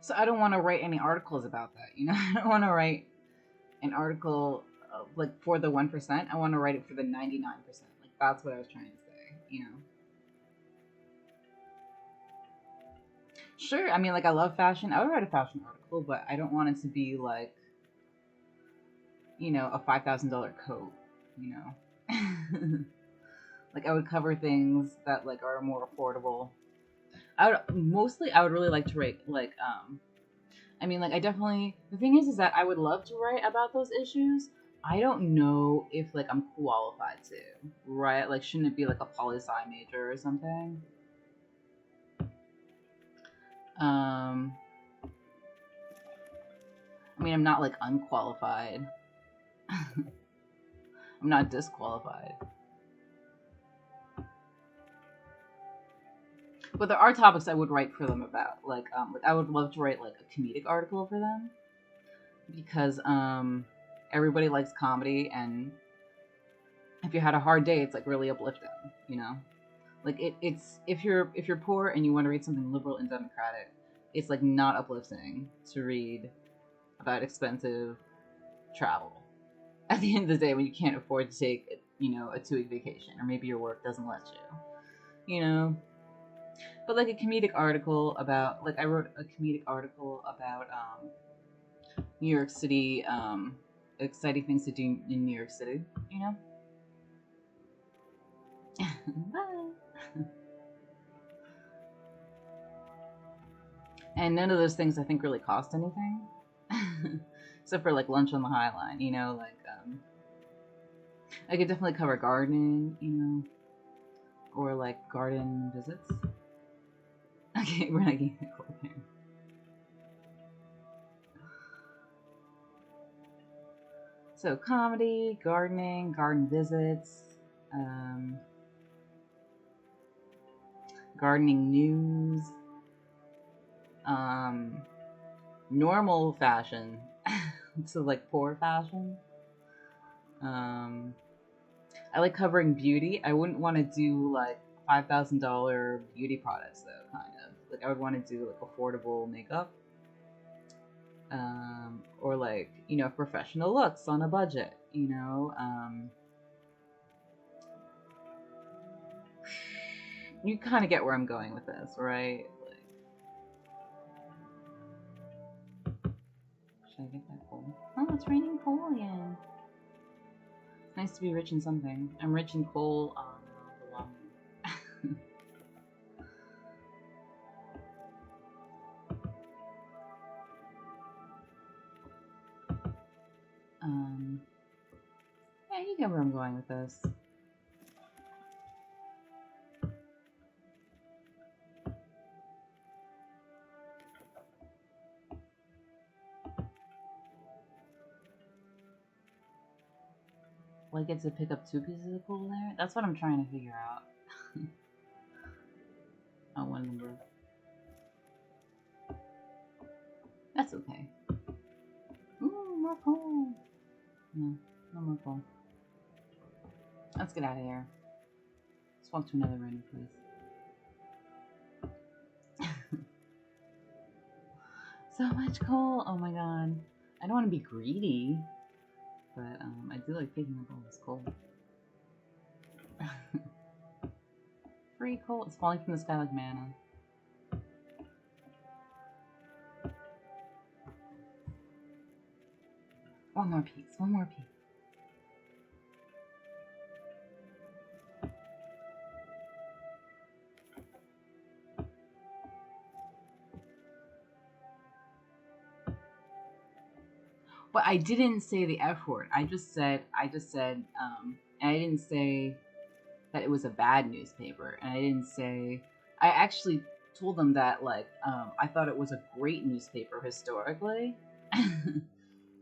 So I don't want to write any articles about that. You know, I don't want to write an article like for the 1%. I want to write it for the 99%. Like that's what I was trying to say. You know. Sure. I mean, like I love fashion. I would write a fashion article, but I don't want it to be like, you know, a $5,000 coat. You know. Like I would cover things that like are more affordable. I would really like to write like I mean, like, I definitely. The thing is that I would love to write about those issues. I don't know if like I'm qualified to, right? Like, shouldn't it be like a poli sci major or something? Um, I mean, I'm not like unqualified. I'm not disqualified. But there are topics I would write for them about. Like I would love to write like a comedic article for them because everybody likes comedy, and if you had a hard day, it's like really uplifting, you know. Like it's if you're poor and you want to read something liberal and democratic, it's like not uplifting to read about expensive travel. At the end of the day, when you can't afford to take, you know, a 2 week vacation, or maybe your work doesn't let you, you know. But like a comedic article about, like I wrote a comedic article about New York City, exciting things to do in New York City, you know. And none of those things I think really cost anything. Except for like lunch on the High Line, you know, like I could definitely cover gardening, you know, or like garden visits. Okay, we're not getting that cool there. So comedy, gardening, garden visits, um, gardening news, um, normal fashion to like poor fashion. Um, I like covering beauty. I wouldn't want to do like $5,000 beauty products though, kind of. Like I would want to do like affordable makeup, or like, you know, professional looks on a budget. You know, you kind of get where I'm going with this, right? Like, should I get that coal? Oh, it's raining coal again. It's nice to be rich in something. I'm rich in coal. Belonging. Yeah, you get where I'm going with this. Will I get to pick up 2 pieces of coal there? That's what I'm trying to figure out. Oh, one number. That's okay. Ooh, more coal. No, no more coal. Let's get out of here. Let's walk to another random place. So much coal. Oh my god. I don't want to be greedy, but I do like picking up all this coal. Free coal. It's falling from the sky like manna. One more piece. One more piece. But I didn't say the F word. I just said, and I didn't say that it was a bad newspaper. And I didn't say, I actually told them that, like, I thought it was a great newspaper historically.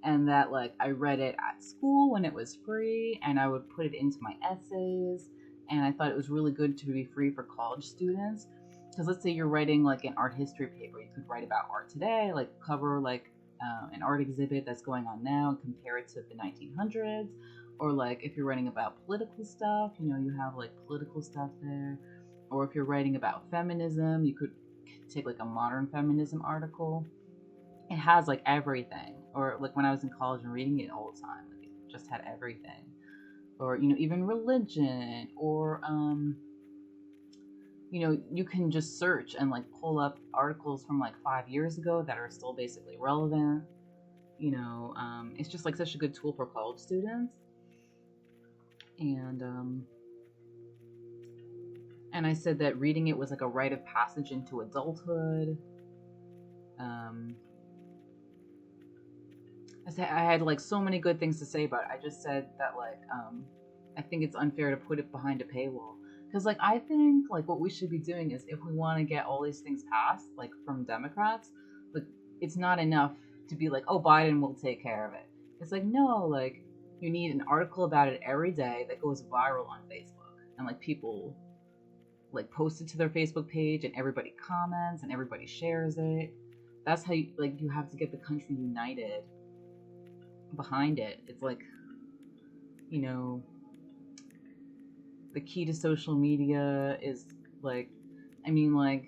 And that, like, I read it at school when it was free, and I would put it into my essays. And I thought it was really good to be free for college students. Because let's say you're writing, like, an art history paper. You could write about art today, like, cover, like, an art exhibit that's going on now and compare it to the 1900s. Or like if you're writing about political stuff, you know, you have like political stuff there. Or if you're writing about feminism, you could take like a modern feminism article. it has like everything. Or like when I was in college and reading it all the time, like it just had everything. Or, you know, even religion, or you know, you can just search and like pull up articles from like 5 years ago that are still basically relevant. You know, it's just like such a good tool for college students. And and I said that reading it was like a rite of passage into adulthood. Um, I said I had like so many good things to say about it. I just said that like I think it's unfair to put it behind a paywall, because like I think like what we should be doing is, if we want to get all these things passed like from Democrats, like it's not enough to be like, oh, Biden will take care of it. It's like, no, like you need an article about it every day that goes viral on Facebook, and like people like post it to their Facebook page, and everybody comments and everybody shares it. That's how you have to get the country united behind it. It's like, you know, the key to social media is like, I mean, like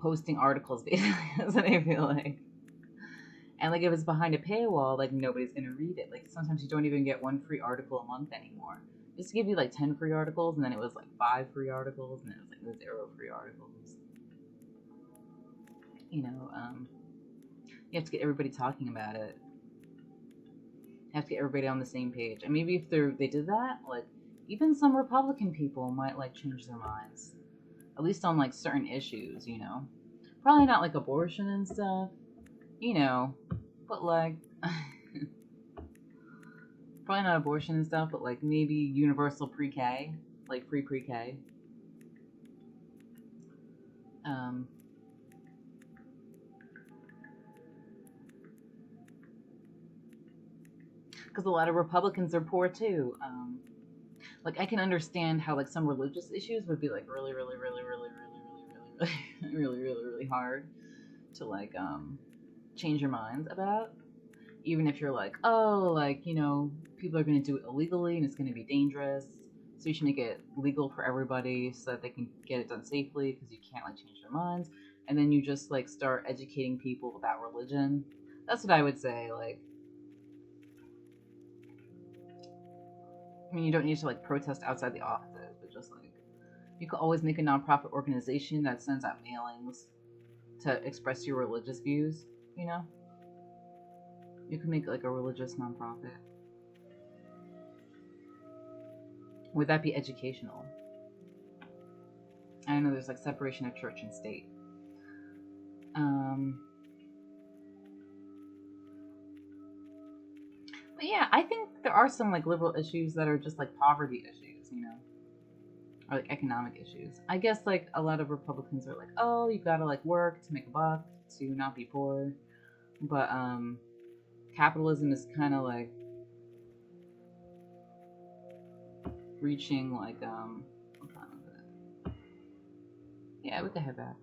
posting articles basically. That's what I feel like. And like if it's behind a paywall, like nobody's gonna read it. Like sometimes you don't even get one free article a month anymore. Just to give you like 10 free articles, and then it was like 5 free articles, and then it was like 0 free articles. You know, you have to get everybody talking about it. You have to get everybody on the same page. And maybe if they did that, like even some Republican people might like change their minds, at least on like certain issues. You know, probably not like abortion and stuff. You know, but like probably not abortion and stuff, but like maybe universal pre-K, like free pre-K. Because a lot of Republicans are poor too. Like I can understand how like some religious issues would be like really, really, really, really, really, really, really, really, really, really hard to like change your minds about. Even if you're like, oh, like, you know, people are going to do it illegally and it's going to be dangerous, so you should make it legal for everybody so that they can get it done safely, because you can't like change their minds. And then you just like start educating people about religion. That's what I would say. Like, I mean, you don't need to like protest outside the offices, but just like you could always make a nonprofit organization that sends out mailings to express your religious views. You know, you can make like a religious nonprofit. Would that be educational? I know there's like separation of church and state. But yeah, I think there are some like liberal issues that are just like poverty issues, you know, or like economic issues. I guess like a lot of Republicans are like, oh, you gotta like work to make a buck to not be poor. But capitalism is kind of like reaching like what time is it? Yeah, we could head back.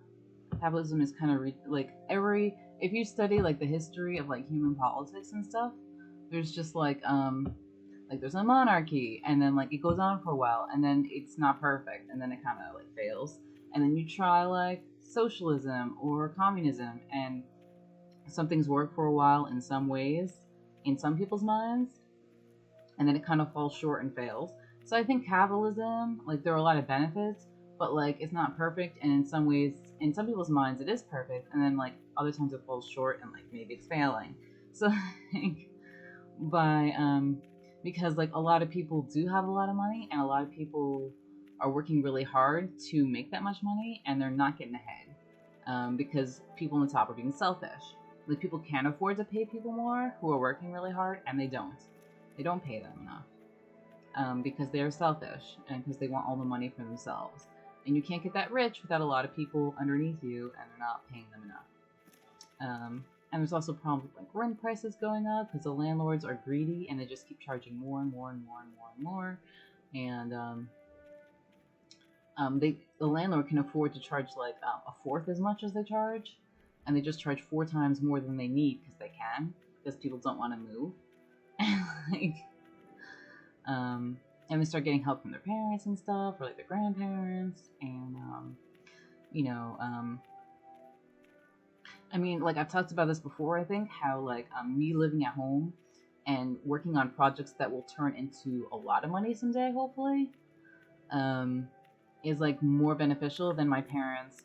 Capitalism is kind of like if you study like the history of like human politics and stuff, there's just like there's a monarchy, and then like it goes on for a while, and then it's not perfect, and then it kind of like fails, and then you try like socialism or communism, and some things work for a while in some ways in some people's minds, and then it kind of falls short and fails. So I think capitalism, like there are a lot of benefits, but like it's not perfect, and in some ways in some people's minds it is perfect, and then like other times it falls short and like maybe it's failing. So like by because like a lot of people do have a lot of money, and a lot of people are working really hard to make that much money, and they're not getting ahead because people on the top are being selfish. Like people can't afford to pay people more who are working really hard, and they don't pay them enough because they're selfish and because they want all the money for themselves. And you can't get that rich without a lot of people underneath you, and they're not paying them enough. And there's also problems with like rent prices going up because the landlords are greedy and they just keep charging more and more and more and more and more. And the landlord can afford to charge like a fourth as much as they charge, and they just charge 4 times more than they need because they can, because people don't want to move. like, and they start getting help from their parents and stuff, or like their grandparents, and you know, I mean, like I've talked about this before, I think, how like me living at home and working on projects that will turn into a lot of money someday, hopefully, um, is like more beneficial than my parents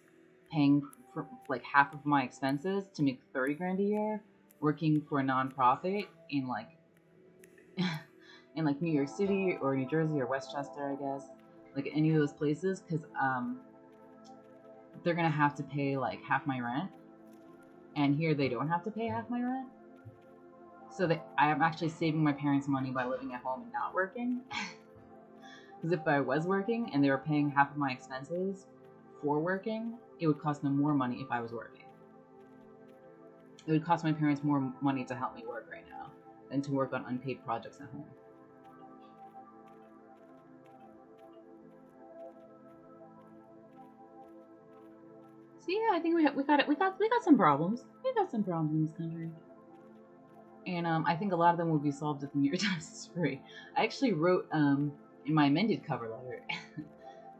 paying for like half of my expenses to make 30 grand a year working for a nonprofit in like in like New York City or New Jersey or Westchester, I guess, like any of those places, because they're gonna have to pay like half my rent, and here they don't have to pay half my rent. So that I am actually saving my parents money by living at home and not working. Because if I was working and they were paying half of my expenses for working, it would cost them more money if I was working. It would cost my parents more money to help me work right now than to work on unpaid projects at home. So yeah, I think we got it. We got some problems. We got some problems in this country, and I think a lot of them will be solved if the New York Times is free. I actually wrote in my amended cover letter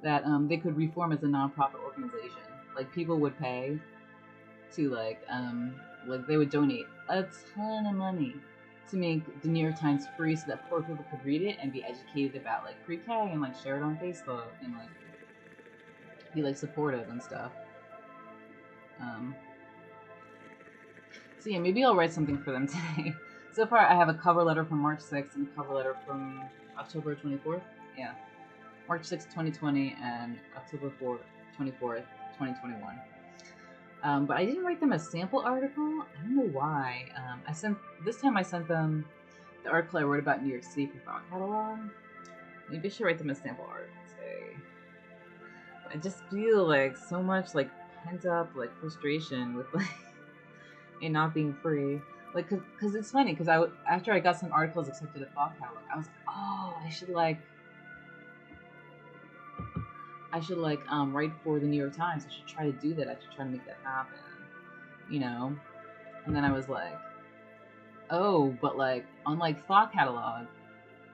that they could reform as a nonprofit organization. Like people would pay to like they would donate a ton of money to make the New York Times free so that poor people could read it and be educated about like pre-K and like share it on Facebook and like be like supportive and stuff. So yeah, maybe I'll write something for them today. So far, I have a cover letter from March 6th and a cover letter from October 24th. Yeah, March 6th, 2020, and October 24th, 2021. But I didn't write them a sample article. I don't know why. I sent them the article I wrote about New York City for Thought Catalog. Maybe I should write them a sample article today. I just feel like so much like pent up like frustration with like it not being free. Like, cause it's funny, cause after I got some articles accepted at Thought Catalog, I was like, oh, I should write for the New York Times. I should try to do that. I should try to make that happen, you know. And then I was like, oh, but like unlike Thought Catalog,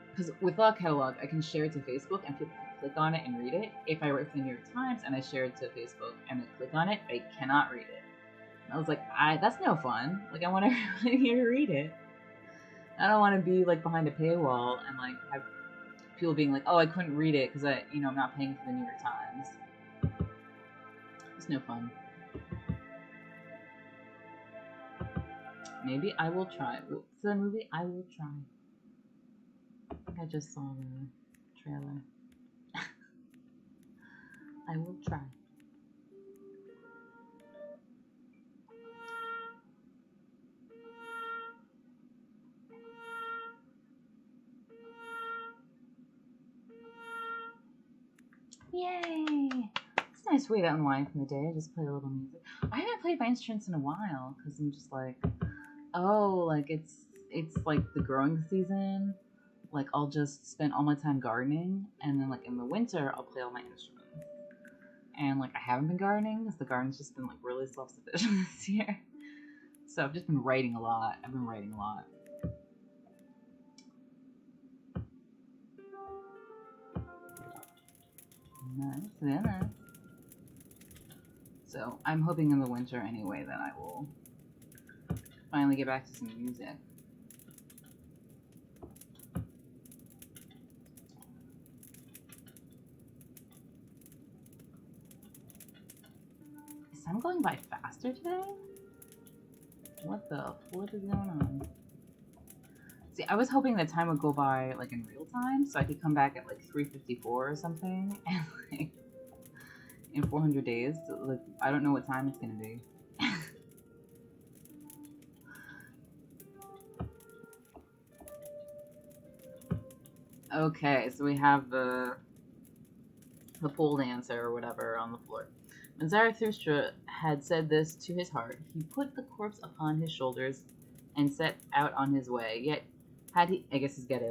because with Thought Catalog I can share it to Facebook and people can click on it and read it. If I write for the New York Times and I share it to Facebook and they click on it, they cannot read it. And I was like, that's no fun. Like I want everybody here to read it. I don't want to be like behind a paywall and like have people being like, oh, I couldn't read it because I'm not paying for the New York Times. It's no fun. Maybe I will try. What's the movie? I Will Try. I think I just saw the trailer. I Will Try. Yay! It's a nice way to unwind from the day. I just play a little music. I haven't played my instruments in a while because I'm just like, oh, like it's like the growing season. Like I'll just spend all my time gardening, and then like in the winter I'll play all my instruments. And like I haven't been gardening because the garden's just been like really self-sufficient this year. So I've just been writing a lot. I've been writing a lot. Nice, very nice. So I'm hoping in the winter anyway that I will finally get back to some music. Is time going by faster today? What the flip is going on? See, I was hoping that time would go by like in real time, so I could come back at like 3:54 or something, and like in 400 days. So, like I don't know what time it's gonna be. Okay, so we have the pole dancer or whatever on the floor. When Zarathustra had said this to his heart, he put the corpse upon his shoulders and set out on his way. Yet had he, I guess he's got to